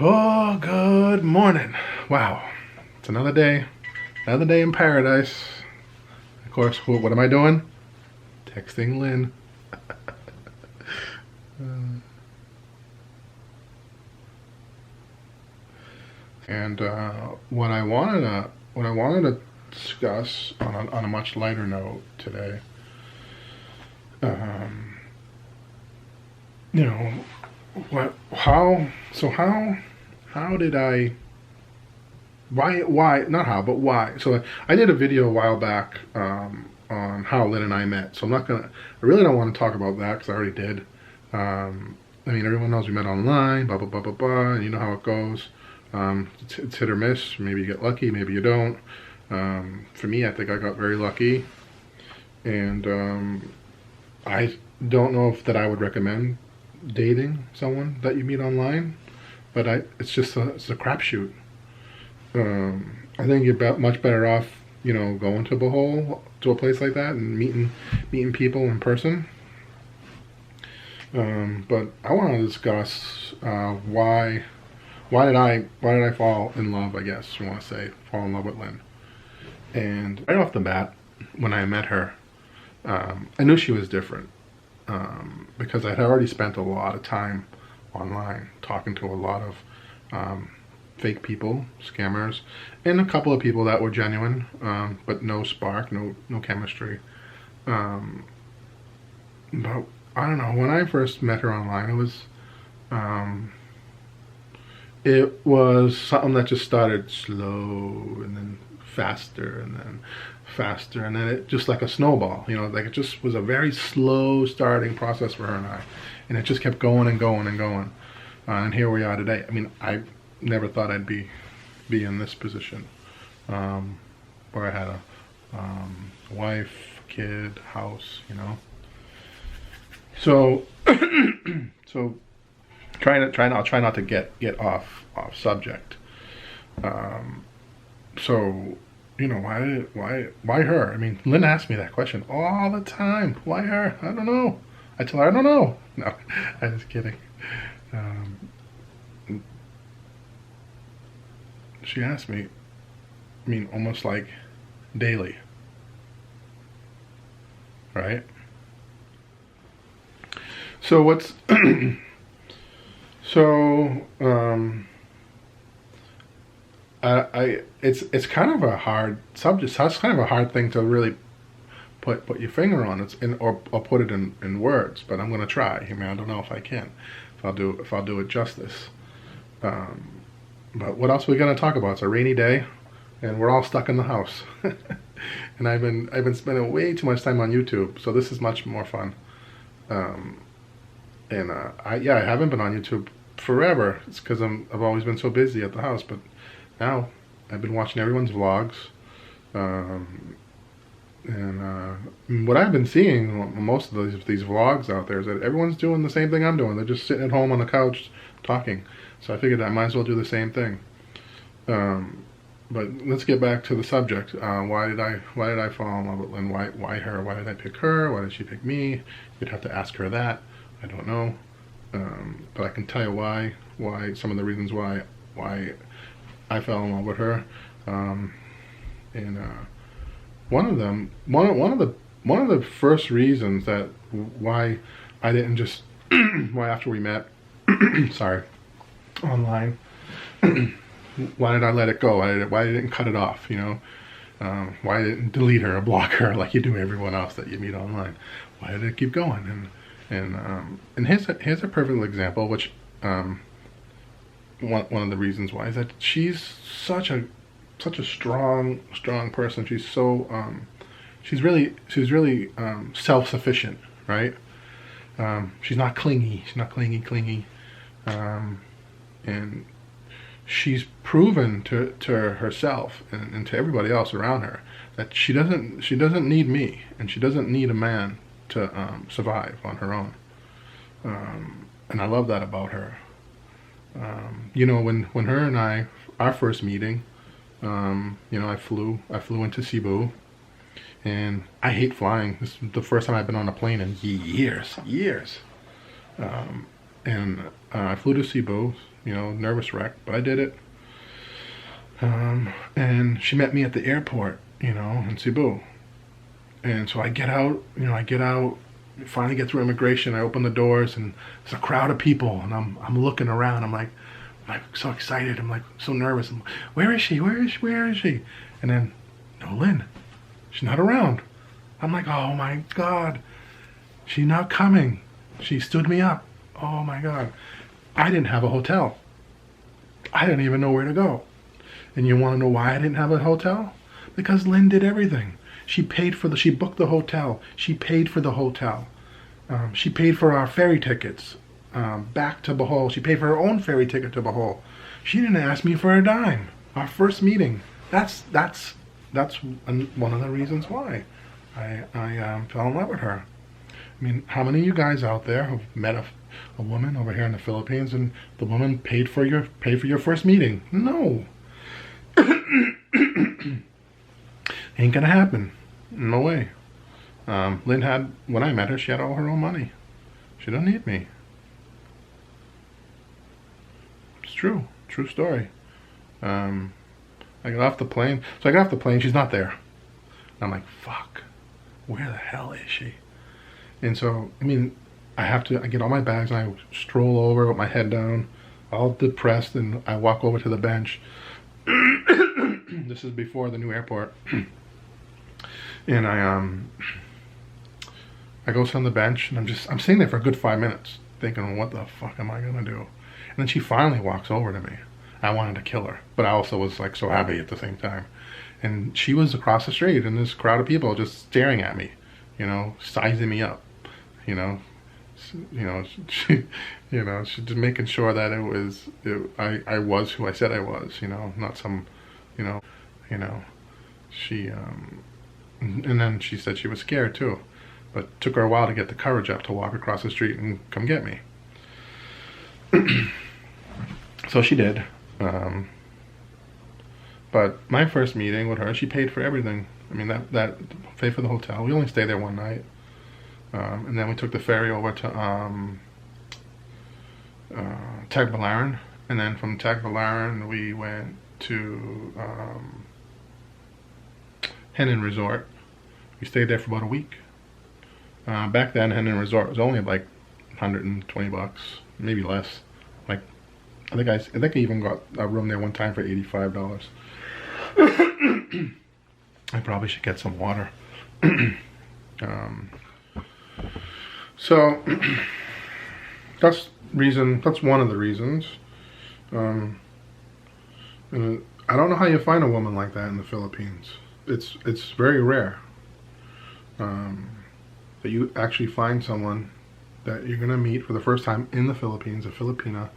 Oh, good morning. Wow. It's another day. Another day in paradise. Of course, what am I doing? Texting Lynn. And what I wanted to discuss on a much lighter note today. Um, you know, what? How did I? Why? Not how, but why? So I did a video a while back on how Lynn and I met. So I'm not gonna. I really don't want to talk about that because I already did. I mean, everyone knows we met online. Blah blah blah blah blah. And you know how it goes. It's hit or miss. Maybe you get lucky, maybe you don't. For me, I think I got very lucky, and I don't know if that I would recommend dating someone that you meet online, but it's just it's a crapshoot. I think you're much better off, going to a place like that and meeting people in person. But I want to discuss why did I fall in love? I guess you want to say fall in love with Lynn. And right off the bat, when I met her, I knew she was different because I had already spent a lot of time online talking to a lot of fake people, scammers, and a couple of people that were genuine, but no spark, no chemistry. But I don't know. When I first met her online, um, it was something that just started slow and then faster and then faster and then it just like a snowball, like it just was a very slow starting process for her and I, and it just kept going and going and going, and here we are today. I mean, I never thought I'd be in this position, where I had a wife, kid, house, so so I'll try not to get off subject. So, why her? I mean, Lynn asked me that question all the time. Why her? I don't know. I tell her I don't know. No, I'm just kidding. Um, she asked me, I mean, almost like daily, right? So what's so it's kind of a hard subject. So it's kind of a hard thing to really put your finger on. Or put it in words. But I'm gonna try. I mean, I don't know if I can. If I'll do it justice. But what else are we gonna talk about? It's a rainy day, and we're all stuck in the house. And I've been spending way too much time on YouTube. So this is much more fun. And I haven't been on YouTube forever. It's because I've always been so busy at the house. But now I've been watching everyone's vlogs, and what I've been seeing most of these vlogs out there is that everyone's doing the same thing I'm doing. They're just sitting at home on the couch talking. So I figured I might as well do the same thing. But let's get back to the subject. Why did I fall in love with Lynn? Why her? Why did I pick her? Why did she pick me? You'd have to ask her that. I don't know. But I can tell you why some of the reasons why I fell in love with her. And one of the first reasons that why I didn't just why after we met sorry, online, why did I let it go? Why didn't cut it off? Why didn't delete her or block her like you do everyone else that you meet online? Why did it keep going? And here's a perfect example, which one of the reasons why is that she's such a strong person. She's so she's really self-sufficient, right? She's not clingy. She's not clingy. And she's proven to herself and to everybody else around her that she doesn't need me, and she doesn't need a man to survive on her own. And I love that about her. When her and I, our first meeting, I flew into Cebu, and I hate flying. This is the first time I've been on a plane in years. and I flew to Cebu, you know, nervous wreck, but I did it. And she met me at the airport, you know, in Cebu. And so I get out, you know, finally get through immigration. I open the doors, and there's a crowd of people, and I'm looking around. I'm like so excited. I'm like so nervous. I'm like, where is she? Where is she? Where is she? And then, no, Lynn, she's not around. I'm like, oh my God, she's not coming. She stood me up. Oh my God. I didn't have a hotel. I didn't even know where to go. And you want to know why I didn't have a hotel? Because Lynn did everything. She booked the hotel. She paid for the hotel. She paid for our ferry tickets back to Bohol. She paid for her own ferry ticket to Bohol. She didn't ask me for a dime. Our first meeting. That's one of the reasons why I fell in love with her. I mean, how many of you guys out there have met a woman over here in the Philippines and the woman paid for your first meeting? No. Ain't gonna happen. No way. Lynn when I met her, she had all her own money. She don't need me. It's true. True story. I got off the plane. So I got off the plane, she's not there. I'm like, fuck. Where the hell is she? And so, I mean, I get all my bags and I stroll over with my head down, all depressed, and I walk over to the bench. This is before the new airport. And I go sit on the bench, and I'm sitting there for a good 5 minutes thinking, what the fuck am I gonna do? And then she finally walks over to me. I wanted to kill her, but I also was like so happy at the same time. And she was across the street, and this crowd of people just staring at me, you know, sizing me up, you know, she, you know, she just making sure that I was who I said I was, you know, not some, you know, she, and then she said she was scared too, but it took her a while to get the courage up to walk across the street and come get me. So she did. But my first meeting with her, she paid for everything. I mean, that paid for the hotel. We only stayed there one night. And then we took the ferry over to Tagbilaran. And then from Tagbilaran, we went to Henan Resort. We stayed there for about a week. Back then, Henan Resort was only like $120, maybe less. Like, I think I even got a room there one time for $85. I probably should get some water. So that's one of the reasons. And I don't know how you find a woman like that in the Philippines. It's very rare that you actually find someone that you're gonna meet for the first time in the Philippines, a Filipina,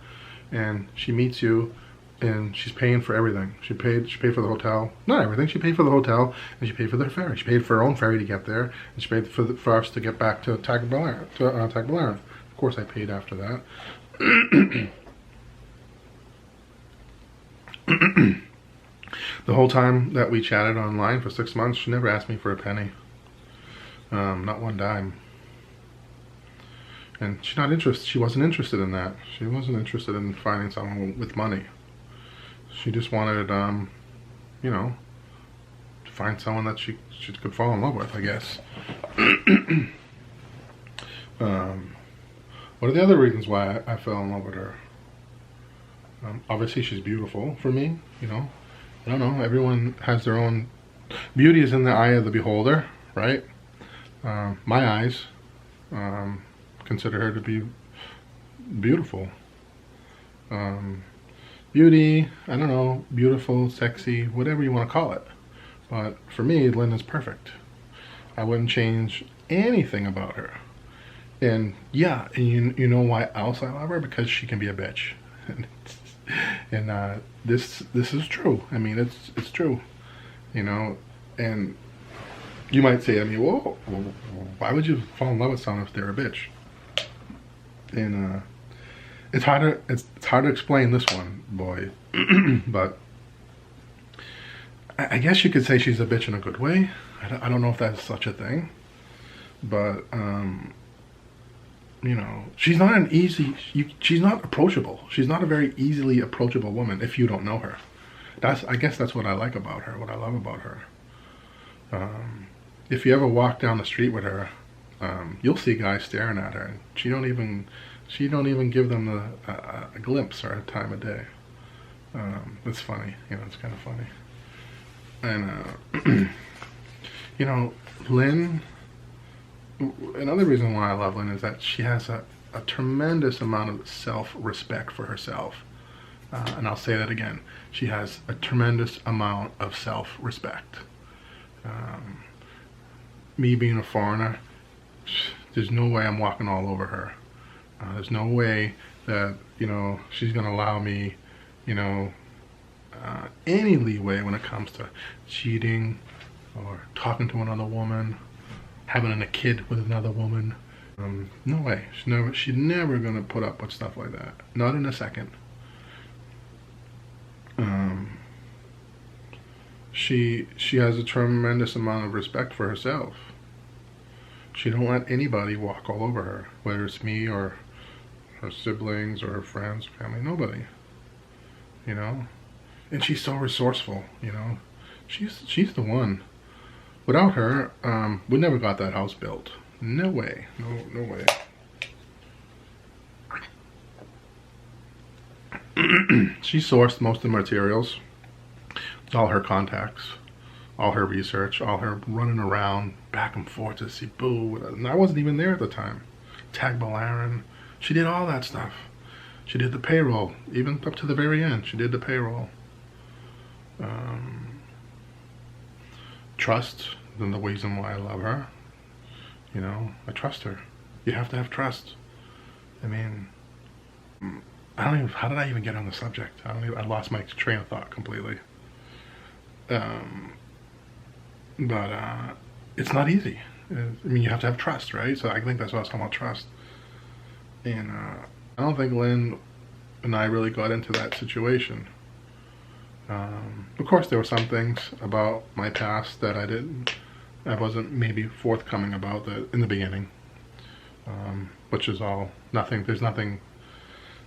and she meets you and she's paying for everything. She paid for the hotel. Not everything. She paid for the hotel, and she paid for their ferry. She paid for her own ferry to get there, and she paid for us to get back to Tagbilaran. Of course, I paid after that. The whole time that we chatted online for 6 months, she never asked me for a penny. Not one dime. And she wasn't interested in that. She wasn't interested in finding someone with money. She just wanted, you know, to find someone that she could fall in love with, I guess. What are the other reasons why I fell in love with her? Obviously, she's beautiful for me, you know. I don't know, everyone has their own... Beauty is in the eye of the beholder, right? My eyes consider her to be beautiful. Beauty, I don't know, beautiful, sexy, whatever you want to call it. But for me, Lynn is perfect. I wouldn't change anything about her. And yeah, and you know why else I love her? Because she can be a bitch. And this is true. I mean, it's true. You know, and you might say to me, whoa, why would you fall in love with someone if they're a bitch? And it's hard to explain this one, boy. But I guess you could say she's a bitch in a good way. I don't know if that's such a thing, but you know, she's not an easy, she's not approachable. She's not a very easily approachable woman if you don't know her. I guess that's what I like about her, what I love about her. If you ever walk down the street with her, you'll see guys staring at her, and she don't even give them a glimpse or a time of day. It's funny, you know, it's kind of funny. And, you know, Lynn, another reason why I love Lynn is that she has a tremendous amount of self-respect for herself. And I'll say that again. She has a tremendous amount of self-respect. Me being a foreigner, there's no way I'm walking all over her. There's no way that, you know, she's going to allow me, you know, any leeway when it comes to cheating or talking to another woman, having a kid with another woman. No way. She's never going to put up with stuff like that. Not in a second. She has a tremendous amount of respect for herself. She don't let anybody walk all over her, whether it's me or her siblings or her friends, family, nobody. You know? And she's so resourceful, you know? She's the one. Without her, we never got that house built. No way. No way. She sourced most of the materials. It's all her contacts, all her research, all her running around back and forth to see Boo. And I wasn't even there at the time. Tag Aaron. She did all that stuff. She did the payroll, even up to the very end. She did the payroll. Trust, then the reason why I love her. You know, I trust her. You have to have trust. I mean, I don't even, how did I even get on the subject? I lost my train of thought completely. But it's not easy. I mean, you have to have trust, right? So I think that's what I was talking about, trust. And I don't think Lynn and I really got into that situation. Of course, there were some things about my past that I wasn't maybe forthcoming about in the beginning, which is all nothing. There's nothing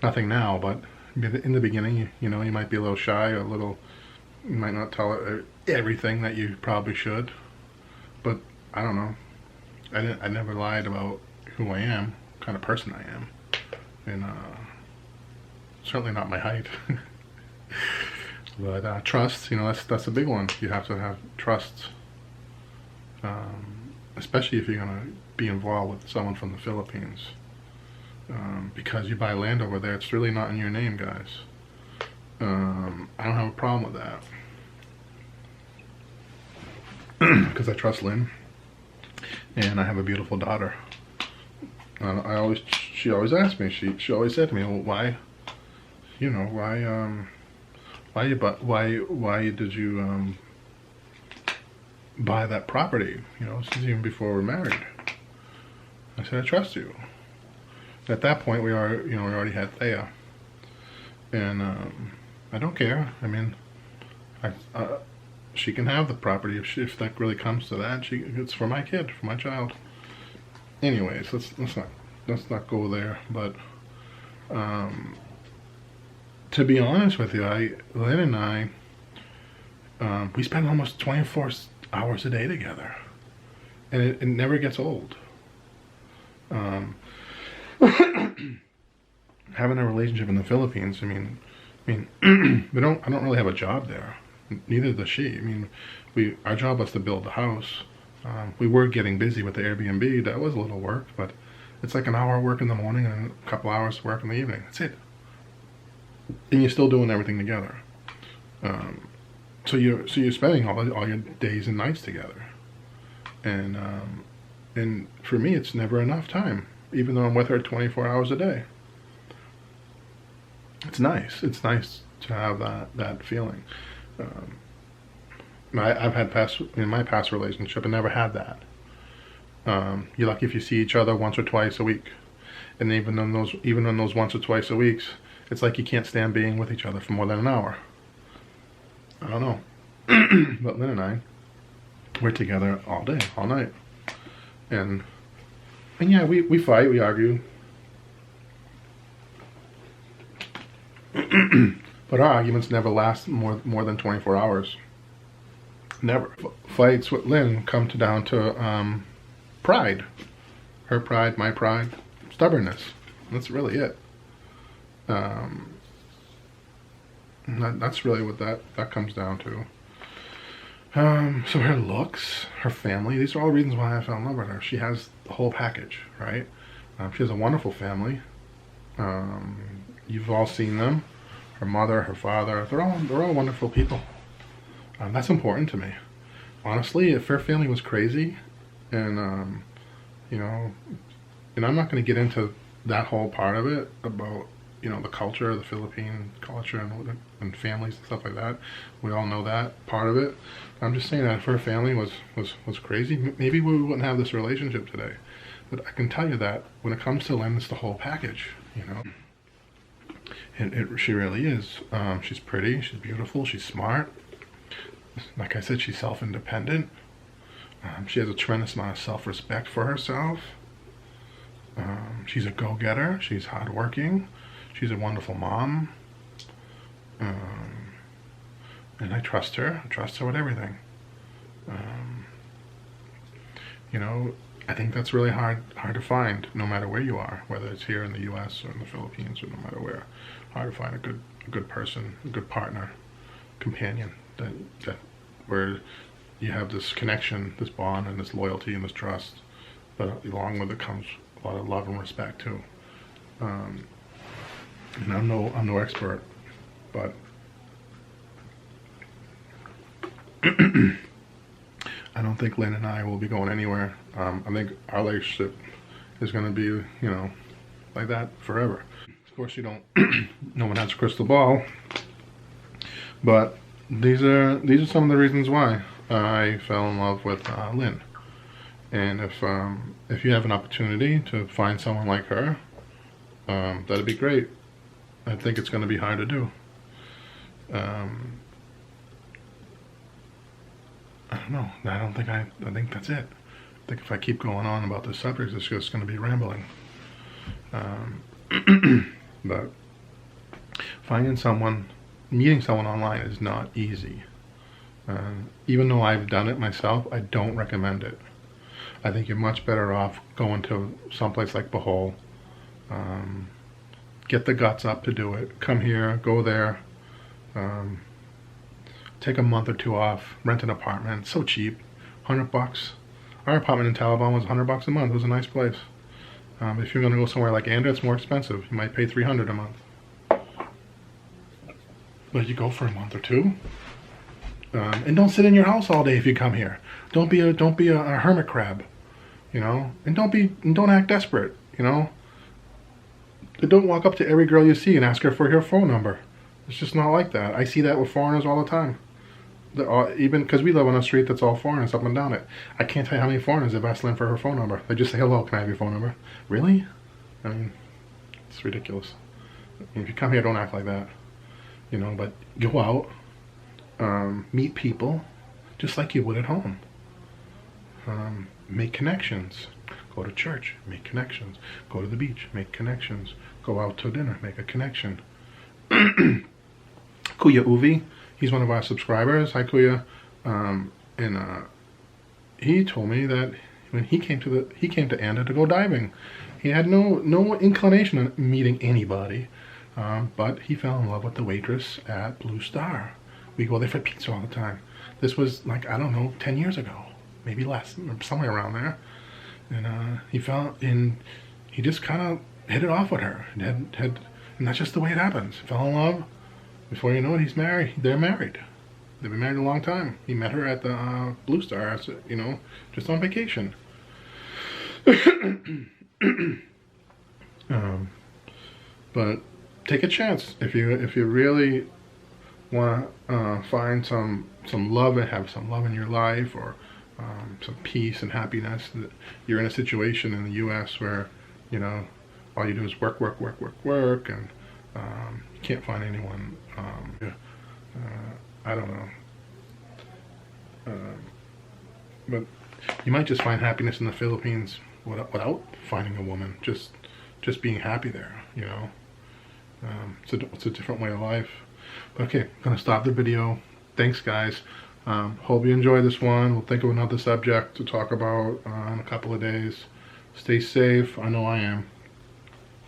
now, but in the beginning, you know, you might be a little shy, or you might not tell her everything that you probably should. But I don't know. I never lied about who I am, what kind of person I am, and certainly not my height. But trust, you know, that's a big one. You have to have trust, especially if you're gonna be involved with someone from the Philippines, because you buy land over there. It's really not in your name, guys. I don't have a problem with that because I trust Lynn, and I have a beautiful daughter. She always asked me. She always said to me, "Well, why did you buy that property? You know, this is even before we're married." I said, "I trust you." At that point, we already had Thea, and I don't care. I mean, she can have the property if that really comes to that. It's for my kid, for my child. Anyways, let's not go there. But to be honest with you, Lynn and I, we spend almost 24 hours a day together, and it never gets old. Having a relationship in the Philippines, I mean, I don't really have a job there. Neither does she. I mean, our job was to build the house. We were getting busy with the Airbnb. That was a little work, but it's like an hour work in the morning and a couple hours work in the evening. That's it. And you're still doing everything together. So you're spending all your days and nights together. And for me, it's never enough time, even though I'm with her 24 hours a day. It's nice. It's nice to have that feeling. I've had in my past relationship, I never had that. You're lucky if you see each other once or twice a week, and even on those once or twice a weeks, it's like you can't stand being with each other for more than an hour. I don't know, but Lynn and I, we're together all day, all night, and yeah, we fight, we argue, But our arguments never last more than 24 hours. Never. Fights with Lynn come down to pride. Her pride, my pride, stubbornness. That's really it. That's really what that comes down to. So her looks, her family, these are all reasons why I fell in love with her. She has the whole package, right? She has a wonderful family. You've all seen them. Her mother, her father, they're all wonderful people. That's important to me. Honestly, if her family was crazy, and you know, and I'm not going to get into that whole part of it about, you know, the culture, the Philippine culture, and families and stuff like that. We all know that part of it. I'm just saying that if her family was crazy, maybe we wouldn't have this relationship today. But I can tell you that when it comes to Lynn, it's the whole package, you know. She really is. She's pretty, she's beautiful, she's smart. Like I said, she's self-independent. She has a tremendous amount of self-respect for herself. She's a go-getter. She's hardworking. She's a wonderful mom. And I trust her. I trust her with everything. You know, I think that's really hard to find, no matter where you are, whether it's here in the U.S. or in the Philippines or no matter where. Hard to find a good person, a good partner, companion that where you have this connection, this bond, and this loyalty and this trust. But along with it comes a lot of love and respect too. And I'm no expert, but I don't think Lynn and I will be going anywhere. I think our relationship is going to be, you know, like that forever. Of course, you don't. No one has a crystal ball, but these are some of the reasons why I fell in love with Lynn. And if you have an opportunity to find someone like her, that'd be great. I think it's going to be hard to do. I don't know. I think that's it. I think if I keep going on about this subject, it's just going to be rambling. But meeting someone online is not easy. Even though I've done it myself, I don't recommend it. I think you're much better off going to someplace like Bohol. Get the guts up to do it. Come here, go there. Take a month or two off. Rent an apartment. It's so cheap, $100. Our apartment in Taliban was $100 a month. It was a nice place. If you're going to go somewhere like Andra, it's more expensive. You might pay $300 a month. But you go for a month or two. And don't sit in your house all day if you come here. Don't be a hermit crab, you know. And don't act desperate, you know. Don't walk up to every girl you see and ask her for her phone number. It's just not like that. I see that with foreigners all the time. Even because we live on a street that's all foreigners up and down it. I can't tell you how many foreigners have asked Lynn for her phone number. They just say, hello, can I have your phone number? Really? I mean, it's ridiculous. If you come here, don't act like that. You know, but go out, meet people, just like you would at home. Make connections. Go to church, make connections. Go to the beach, make connections. Go out to dinner, make a connection. Kuya Uvi, he's one of our subscribers. Hi Kuya. He told me that when he came to Anda to go diving, he had no inclination on meeting anybody, but he fell in love with the waitress at Blue Star. We go there for pizza all the time. This was like, I don't know, 10 years ago, maybe less, somewhere around there. And he just kind of hit it off with her. And that's just the way it happens. Fell in love. Before you know it, he's married. They're married. They've been married a long time. He met her at the Blue Star, you know, just on vacation. But take a chance if you really want to find some love and have some love in your life, or some peace and happiness. You're in a situation in the U.S. where, you know, all you do is work, and you can't find anyone. I don't know. But you might just find happiness in the Philippines without finding a woman. Just being happy there, you know. It's a different way of life. But okay, I'm gonna stop the video. Thanks, guys. Hope you enjoy this one. We'll think of another subject to talk about in a couple of days. Stay safe. I know I am.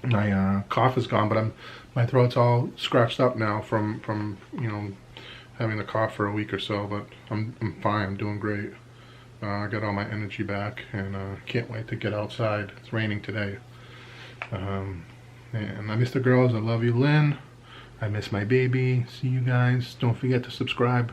My cough is gone, but my throat's all scratched up now from having the cough for a week or so. But I'm fine. I'm doing great. I got all my energy back, and can't wait to get outside. It's raining today. And I miss the girls. I love you, Lynn. I miss my baby. See you guys. Don't forget to subscribe.